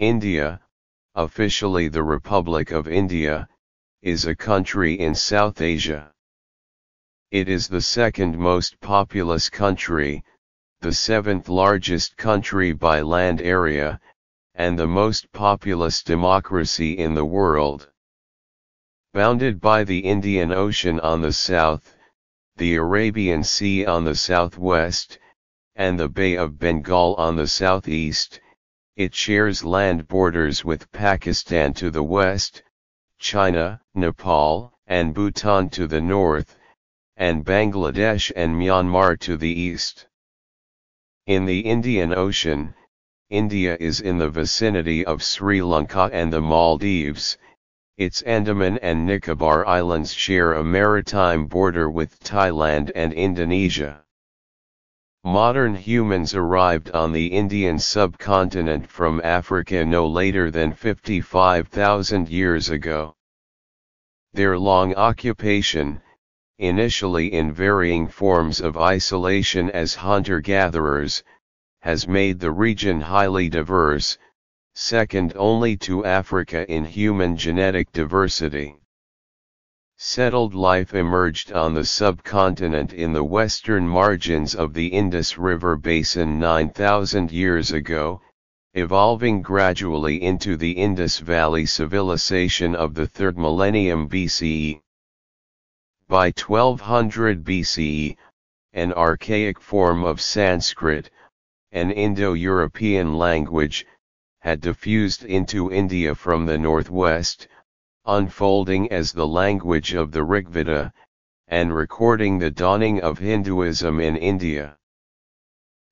India, officially the Republic of India, is a country in South Asia. It is the second most populous country, the seventh largest country by land area, and the most populous democracy in the world. Bounded by the Indian Ocean on the south, the Arabian Sea on the southwest, and the Bay of Bengal on the southeast, it shares land borders with Pakistan to the west, China, Nepal, and Bhutan to the north, and Bangladesh and Myanmar to the east. In the Indian Ocean, India is in the vicinity of Sri Lanka and the Maldives. Its Andaman and Nicobar Islands share a maritime border with Thailand and Indonesia. Modern humans arrived on the Indian subcontinent from Africa no later than 55,000 years ago. Their long occupation, initially in varying forms of isolation as hunter-gatherers, has made the region highly diverse, second only to Africa in human genetic diversity. Settled life emerged on the subcontinent in the western margins of the Indus River basin 9,000 years ago, evolving gradually into the Indus Valley civilization of the 3rd millennium BCE. By 1200 BCE, an archaic form of Sanskrit, an Indo-European language, had diffused into India from the northwest, unfolding as the language of the Rigveda, and recording the dawning of Hinduism in India.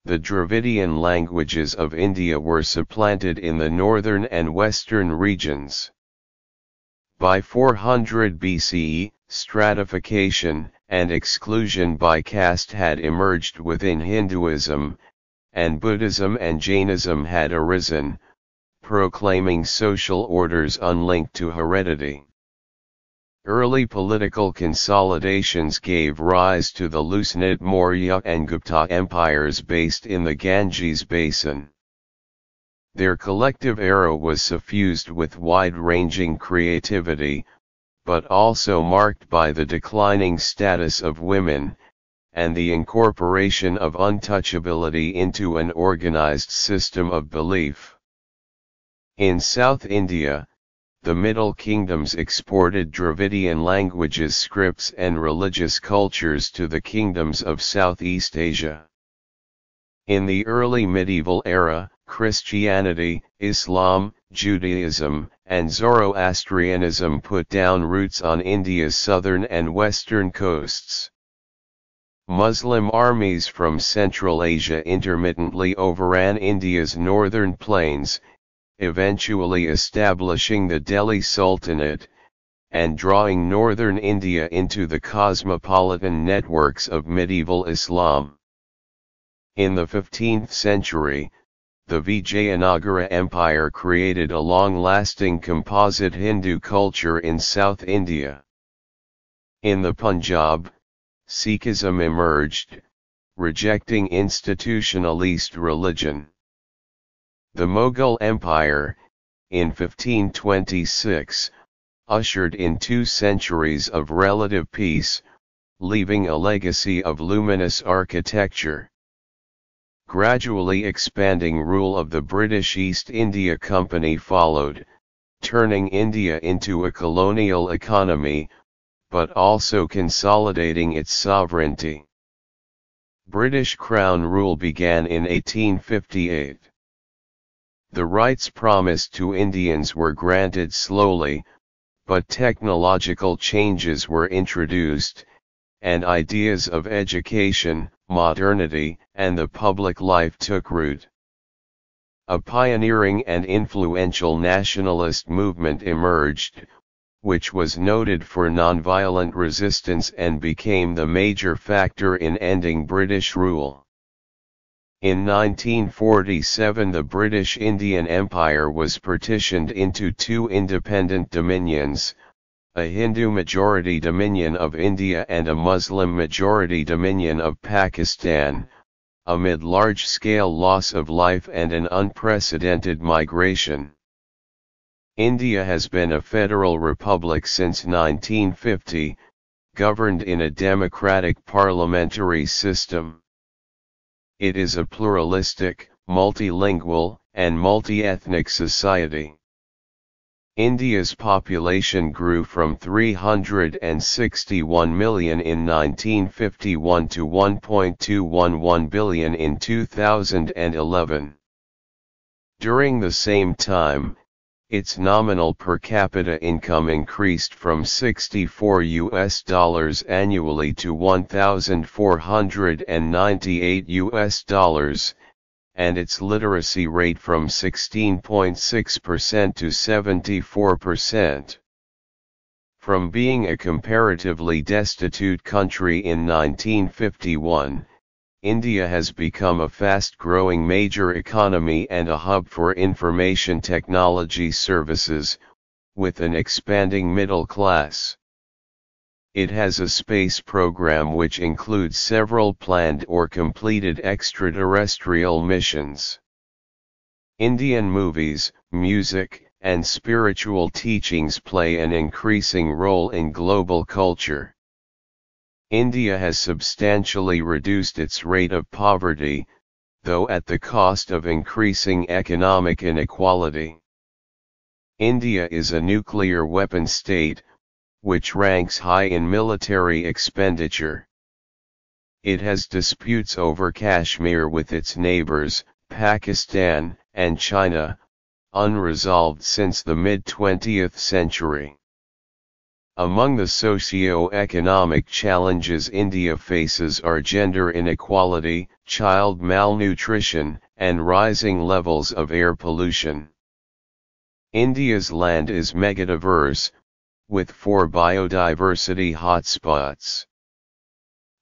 The Dravidian languages of India were supplanted in the northern and western regions. By 400 BCE, stratification and exclusion by caste had emerged within Hinduism, and Buddhism and Jainism had arisen, proclaiming social orders unlinked to heredity. Early political consolidations gave rise to the Lusanid Maurya and Gupta empires based in the Ganges basin. Their collective era was suffused with wide-ranging creativity, but also marked by the declining status of women, and the incorporation of untouchability into an organized system of belief. In South India, the Middle Kingdoms exported Dravidian languages, scripts and religious cultures to the kingdoms of Southeast Asia. In the early medieval era, Christianity, Islam, Judaism, and Zoroastrianism put down roots on India's southern and western coasts. Muslim armies from Central Asia intermittently overran India's northern plains, eventually establishing the Delhi Sultanate, and drawing northern India into the cosmopolitan networks of medieval Islam. In the 15th century, the Vijayanagara Empire created a long-lasting composite Hindu culture in South India. In the Punjab, Sikhism emerged, rejecting institutionalist religion. The Mughal Empire, in 1526, ushered in 2 centuries of relative peace, leaving a legacy of luminous architecture. Gradually expanding rule of the British East India Company followed, turning India into a colonial economy, but also consolidating its sovereignty. British Crown rule began in 1858. The rights promised to Indians were granted slowly, but technological changes were introduced, and ideas of education, modernity, and the public life took root. A pioneering and influential nationalist movement emerged, which was noted for nonviolent resistance and became the major factor in ending British rule. In 1947 the British Indian Empire was partitioned into 2 independent dominions, a Hindu-majority dominion of India and a Muslim-majority dominion of Pakistan, amid large-scale loss of life and an unprecedented migration. India has been a federal republic since 1950, governed in a democratic parliamentary system. It is a pluralistic, multilingual, and multi-ethnic society. India's population grew from 361 million in 1951 to 1.211 billion in 2011. During the same time, its nominal per capita income increased from $64 annually to $1,498, and its literacy rate from 16.6% to 74%. From being a comparatively destitute country in 1951, India has become a fast-growing major economy and a hub for information technology services, with an expanding middle class. It has a space program which includes several planned or completed extraterrestrial missions. Indian movies, music, and spiritual teachings play an increasing role in global culture. India has substantially reduced its rate of poverty, though at the cost of increasing economic inequality. India is a nuclear weapon state, which ranks high in military expenditure. It has disputes over Kashmir with its neighbors, Pakistan, and China, unresolved since the mid-20th century. Among the socio-economic challenges India faces are gender inequality, child malnutrition, and rising levels of air pollution. India's land is megadiverse, with 4 biodiversity hotspots.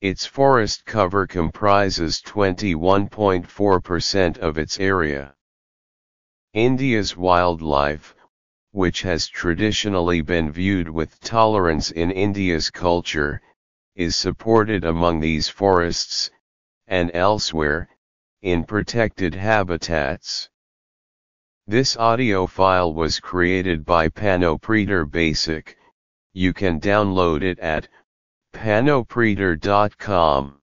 Its forest cover comprises 21.4% of its area. India's wildlife, which has traditionally been viewed with tolerance in India's culture, is supported among these forests, and elsewhere, in protected habitats. This audio file was created by Panopreter Basic. You can download it at panopreter.com.